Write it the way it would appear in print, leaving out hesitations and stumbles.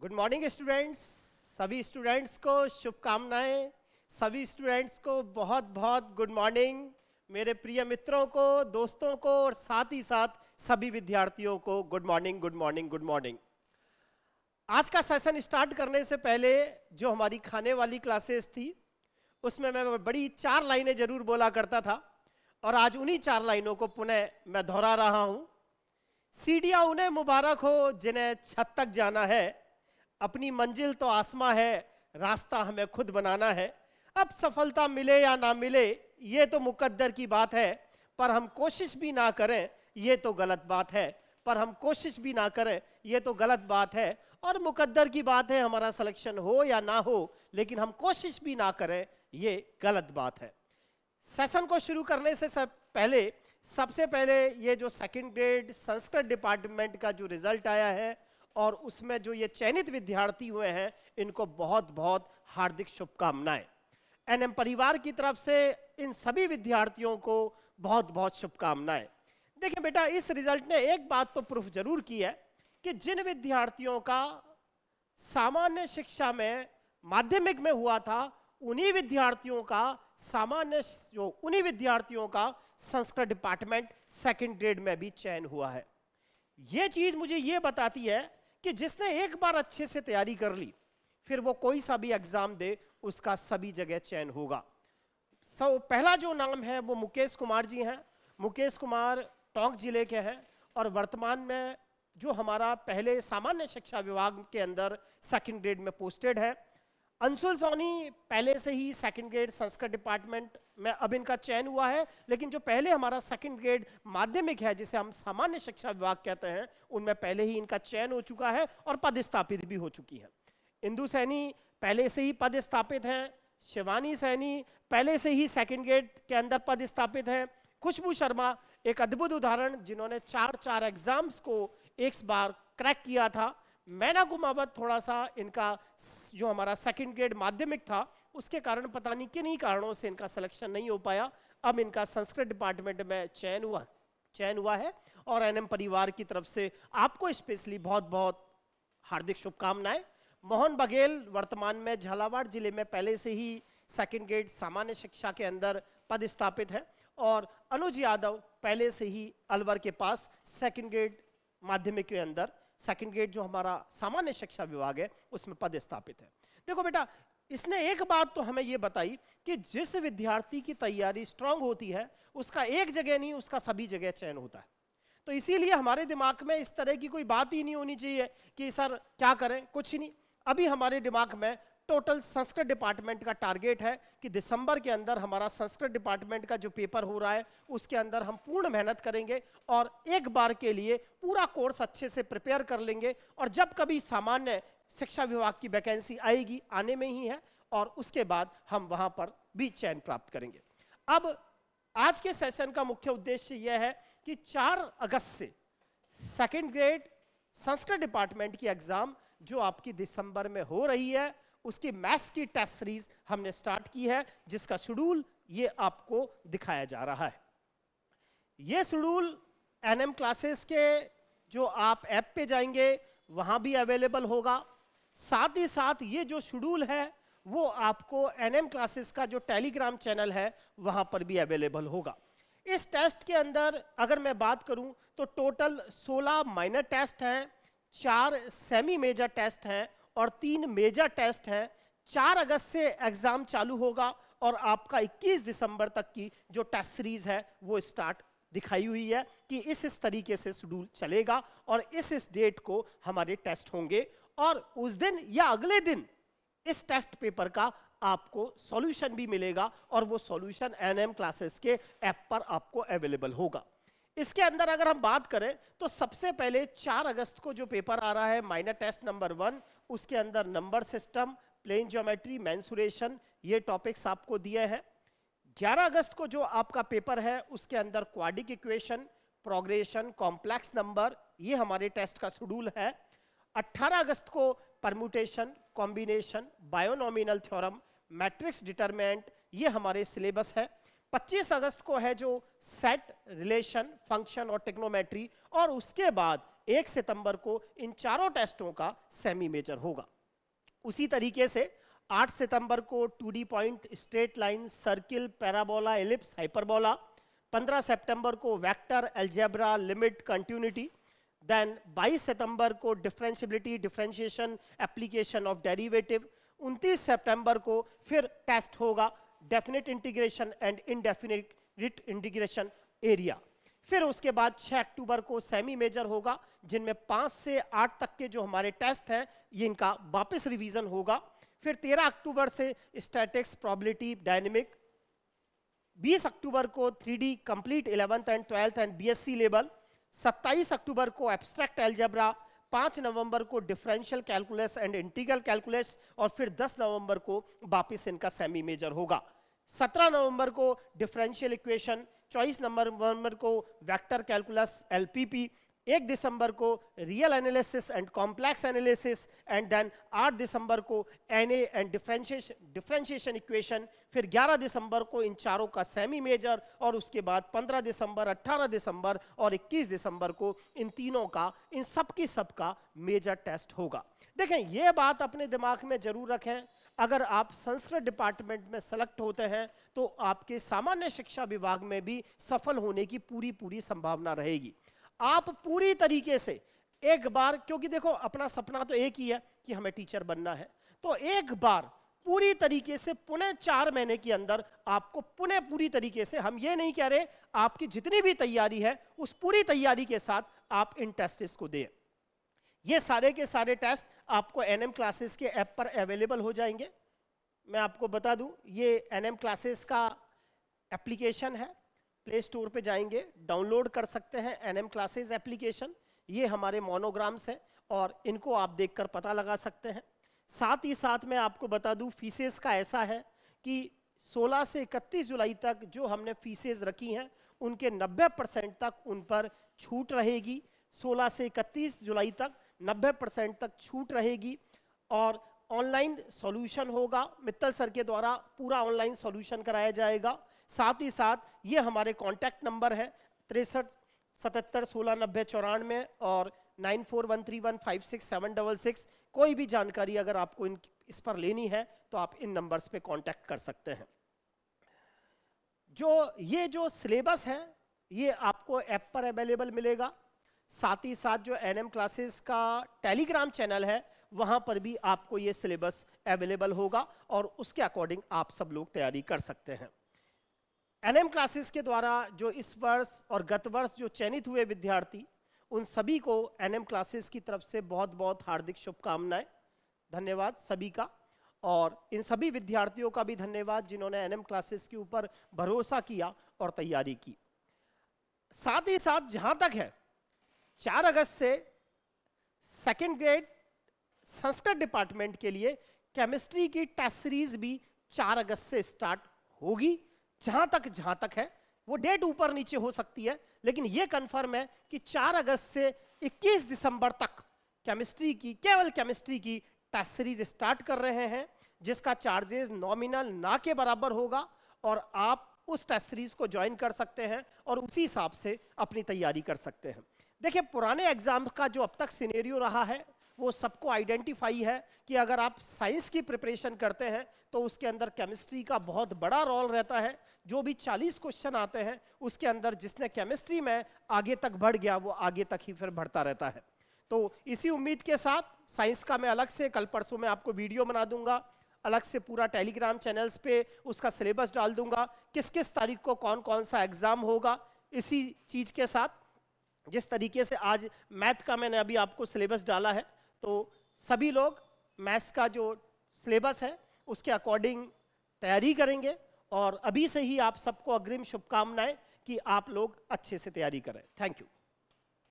Good morning students. सभी students को शुभकामनाएं। सभी स्टूडेंट्स को बहुत बहुत गुड मॉर्निंग। मेरे प्रिय मित्रों को, दोस्तों को और साथ ही साथ सभी विद्यार्थियों को good morning, good morning, good morning. आज का सेशन स्टार्ट करने से पहले जो हमारी खाने वाली क्लासेस थी उसमें मैं बड़ी 4 लाइनें जरूर बोला करता था और आज उन्हीं 4 लाइनों को पुनः मैं दोहरा रहा हूं। सीढ़ियां उन्हें मुबारक हो जिन्हें छत तक जाना है, अपनी मंजिल तो आसमां है, रास्ता हमें खुद बनाना है। अब सफलता मिले या ना मिले ये तो मुकद्दर की बात है, पर हम कोशिश भी ना करें ये तो गलत बात है। पर हम कोशिश भी ना करें ये तो गलत बात है। और मुकद्दर की बात है हमारा सिलेक्शन हो या ना हो, लेकिन हम कोशिश भी ना करें ये गलत बात है। सेशन को शुरू करने से सबसे पहले ये जो सेकंड ग्रेड संस्कृत डिपार्टमेंट का जो रिजल्ट आया है और उसमें जो ये चयनित विद्यार्थी हुए हैं, इनको बहुत बहुत हार्दिक शुभकामनाएं। एनएम परिवार की तरफ से इन सभी विद्यार्थियों को बहुत बहुत शुभकामनाएं। देखिए बेटा, इस रिजल्ट ने एक बात तो प्रूफ जरूर की है कि जिन विद्यार्थियों का सामान्य शिक्षा में माध्यमिक में हुआ था, उन्हीं विद्यार्थियों का संस्कृत डिपार्टमेंट सेकंड ग्रेड में भी चयन हुआ है। यह चीज मुझे यह बताती है कि जिसने एक बार अच्छे से तैयारी कर ली, फिर वो कोई सा भी एग्जाम दे उसका सभी जगह चयन होगा। पहला जो नाम है वो मुकेश कुमार जी हैं। मुकेश कुमार टोंक जिले के हैं और वर्तमान में जो हमारा पहले सामान्य शिक्षा विभाग के अंदर सेकंड ग्रेड में पोस्टेड है। अंशुल सोनी पहले से ही सेकंड ग्रेड संस्कृत डिपार्टमेंट में अब इनका चयन हुआ है, लेकिन जो पहले हमारा सेकंड ग्रेड माध्यमिक है जिसे हम सामान्य शिक्षा विभाग कहते हैं, उनमें पहले ही इनका चयन हो चुका है और पदस्थापित भी हो चुकी है। इंदु सैनी पहले से ही पदस्थापित हैं। शिवानी सैनी पहले से ही सेकंड ग्रेड के अंदर पदस्थापित हैं। खुशबू शर्मा एक अद्भुत उदाहरण, जिन्होंने 4 एग्जाम्स को एक बार क्रैक किया था। मैना कुमावत थोड़ा सा इनका जो हमारा सेकंड ग्रेड माध्यमिक था उसके कारण पता नहीं किन्हीं कारणों से इनका सिलेक्शन नहीं हो पाया। अब इनका संस्कृत डिपार्टमेंट में चयन हुआ है और एनएम परिवार की तरफ से आपको स्पेशली बहुत बहुत हार्दिक शुभकामनाएं। मोहन बघेल वर्तमान में झालावाड़ जिले में पहले से ही सेकंड ग्रेड सामान्य शिक्षा के अंदर पदस्थापित है और अनुज यादव पहले से ही अलवर के पास सेकंड ग्रेड माध्यमिक के अंदर सेकंड ग्रेड जो हमारा सामान्य शिक्षा विभाग है उसमें पदस्थापित है। देखो बेटा, इसने एक बात तो हमें यह बताई कि जिस विद्यार्थी की तैयारी स्ट्रांग होती है उसका एक जगह नहीं, उसका सभी जगह चयन होता है। तो इसीलिए हमारे दिमाग में इस तरह की कोई बात ही नहीं होनी चाहिए कि सर क्या करें, कुछ नहीं। अभी हमारे दिमाग में टोटल संस्कृत डिपार्टमेंट का टारगेट है कि दिसंबर के अंदर हमारा संस्कृत डिपार्टमेंट का जो पेपर हो रहा है उसके अंदर हम पूर्ण मेहनत करेंगे और एक बार के लिए पूरा कोर्स अच्छे से प्रिपेयर कर लेंगे और जब कभी सामान्य शिक्षा विभाग की वैकेंसी आएगी, आने में ही है, और उसके बाद हम वहां पर भी चयन प्राप्त करेंगे। अब आज के सेशन का मुख्य उद्देश्य यह है कि 4 अगस्त से सेकेंड ग्रेड संस्कृत डिपार्टमेंट की एग्जाम जो आपकी दिसंबर में हो रही है उसकी मैथ्स की टेस्ट सीरीज हमने स्टार्ट की है, जिसका शेड्यूल ये आपको दिखाया जा रहा है। ये शेड्यूल एनएम क्लासेस के जो आप ऐप पे जाएंगे वहां भी अवेलेबल होगा। साथ ही साथ ये जो शेड्यूल है वो आपको एनएम क्लासेस का जो टेलीग्राम चैनल है वहां पर भी अवेलेबल होगा। इस टेस्ट के अंदर अगर मैं बात करूं तो टोटल 16 माइनर टेस्ट हैं, 4 सेमी मेजर टेस्ट हैं और 3 मेजर टेस्ट हैं। 4 अगस्त से एग्जाम चालू होगा और आपका 21 दिसंबर तक की जो टेस्ट सीरीज है वो स्टार्ट दिखाई हुई है कि इस तरीके से शेड्यूल चलेगा और इस डेट को हमारे टेस्ट होंगे और उस दिन या अगले दिन इस टेस्ट पेपर का आपको सॉल्यूशन भी मिलेगा और वो सॉल्यूशन एनएम क्लासेस के ऐप पर आपको अवेलेबल होगा। इसके अंदर अगर हम बात करें तो सबसे पहले 4 अगस्त को जो पेपर आ रहा है माइनर टेस्ट नंबर 1, उसके अंदर number system, plane geometry, mensuration, ये टॉपिक्स आपको दिए हैं। 11 अगस्त को जो आपका पेपर है उसके अंदर quadratic equation, progression, complex number, ये हमारे टेस्ट का शेड्यूल है। 18 अगस्त को permutation, combination, binomial theorem, matrix determinant, ये हमारे सिलेबस है। 25 अगस्त को है जो सेट, रिलेशन, फंक्शन और टेक्नोमेट्री, और उसके बाद 1 सितंबर को इन चारों टेस्टों का सेमी मेजर होगा। उसी तरीके से 8 सितंबर को 2D point, straight line, circle, parabola, ellipse, hyperbola. 15 सितंबर को vector, algebra, limit, continuity. Then 22 सितंबर को differentiability, differentiation, application of derivative. 29 सितंबर को फिर टेस्ट होगा definite integration and indefinite integration area. फिर उसके बाद 6 अक्टूबर को सेमी मेजर होगा, जिनमें 5 से 8 तक के जो हमारे टेस्ट हैं ये इनका वापस रिवीजन होगा। फिर 13 अक्टूबर से स्टैटिक्स, प्रोबेबिलिटी, डायनेमिक। 20 अक्टूबर को 3D complete 11th and 12th and BSc level. 27 अक्टूबर को एब्स्ट्रैक्ट अलजेब्रा। 5 नवंबर को differential calculus and integral calculus, और फिर 10 नवंबर को वापस इनका सेमी मेजर होगा। 17 नवंबर को डिफरेंशियल इक्वेशन। 24 नवंबर को वेक्टर कैलकुलस LPP। 1 दिसंबर को real analysis and complex analysis, and then 8 दिसंबर को NA एंड डिफरेंशिएशन इक्वेशन। फिर 11 दिसंबर को इन चारों का सेमी मेजर, और उसके बाद 15 दिसंबर, 18 दिसंबर और 21 दिसंबर को इन तीनों का, इन सब की सब का मेजर टेस्ट होगा। देखें, ये बात अपने दिमाग में जरूर रखें, अगर आप संस्कृत डिपार्टमेंट में सेलेक्ट होते हैं तो आपके सामान्य शिक्षा विभाग में भी सफल होने की पूरी संभावना रहेगी। आप पूरी तरीके से एक बार, क्योंकि देखो अपना सपना तो एक ही है कि हमें टीचर बनना है, तो एक बार पूरी तरीके से पुनः 4 महीने के अंदर आपको पुनः पूरी तरीके से, हम ये नहीं कह रहे, आपकी जितनी भी तैयारी है उस पूरी तैयारी के साथ आप इन टेस्ट्स को दें। ये सारे के सारे टेस्ट आपको NM क्लासेस के ऐप पर अवेलेबल हो जाएंगे। मैं आपको बता दूं, ये NM क्लासेस का एप्लीकेशन है, प्ले स्टोर पे जाएंगे, डाउनलोड कर सकते हैं NM क्लासेस एप्लीकेशन। ये हमारे मोनोग्राम्स हैं और इनको आप देखकर पता लगा सकते हैं। साथ ही साथ मैं आपको बता दूं, फीसेस का ऐसा है कि 16 से 31 जुलाई तक जो हमने फीसेस रखी हैं उनके 90% तक उन पर छूट रहेगी। 16 से 31 जुलाई तक 90% तक छूट रहेगी, और ऑनलाइन सॉल्यूशन होगा, मित्तल सर के द्वारा पूरा ऑनलाइन सॉल्यूशन कराया जाएगा। साथ ही साथ ये हमारे कॉन्टैक्ट नंबर है 63 77 16 90 94 और 9413156766। कोई भी जानकारी अगर आपको इस पर लेनी है तो आप इन नंबर्स पे कांटेक्ट कर सकते हैं। ये जो सिलेबस है ये आपको ऐप पर अवेलेबल मिलेगा। साथ ही साथ जो NM क्लासेस का टेलीग्राम चैनल है वहां पर भी आपको ये सिलेबस अवेलेबल होगा और उसके अकॉर्डिंग आप सब लोग तैयारी कर सकते हैं। NM क्लासेस के द्वारा जो इस वर्ष और गत वर्ष जो चयनित हुए विद्यार्थी, उन सभी को NM क्लासेस की तरफ से बहुत बहुत हार्दिक शुभकामनाएं। धन्यवाद सभी का, और इन सभी विद्यार्थियों का भी धन्यवाद जिन्होंने NM क्लासेस के ऊपर भरोसा किया और तैयारी की। साथ ही साथ जहां तक है 4 अगस्त से 2nd ग्रेड संस्कृत डिपार्टमेंट के लिए केमिस्ट्री की टेस्ट सीरीज भी 4 अगस्त से स्टार्ट होगी। जहां तक है, वो डेट ऊपर नीचे हो सकती है, लेकिन ये कंफर्म है कि 4 अगस्त से 21 दिसंबर तक केमिस्ट्री की, केवल केमिस्ट्री की टेस्ट सीरीज स्टार्ट कर रहे हैं, जिसका चार्जेस नॉमिनल ना के बराबर होगा, और आप उस टेस्ट सीरीज को ज्वाइन कर सकते हैं और उसी हिसाब से अपनी तैयारी कर सकते हैं। देखिए, पुराने एग्जाम का जो अब तक सिनेरियो रहा है वो सबको आइडेंटिफाई है कि अगर आप साइंस की प्रिपरेशन करते हैं तो उसके अंदर केमिस्ट्री का बहुत बड़ा रोल रहता है। जो भी 40 क्वेश्चन आते हैं उसके अंदर जिसने केमिस्ट्री में आगे तक बढ़ गया वो आगे तक ही फिर बढ़ता रहता है। तो इसी उम्मीद के साथ साइंस का मैं अलग से कल परसों में आपको वीडियो बना दूंगा, अलग से पूरा टेलीग्राम चैनल्स पे उसका सिलेबस डाल दूंगा, किस किस तारीख को कौन कौन सा एग्जाम होगा। इसी चीज के साथ जिस तरीके से आज मैथ का मैंने अभी आपको सिलेबस डाला है, तो सभी लोग मैथ्स का जो सिलेबस है उसके अकॉर्डिंग तैयारी करेंगे, और अभी से ही आप सबको अग्रिम शुभकामनाएं कि आप लोग अच्छे से तैयारी करें। Thank you.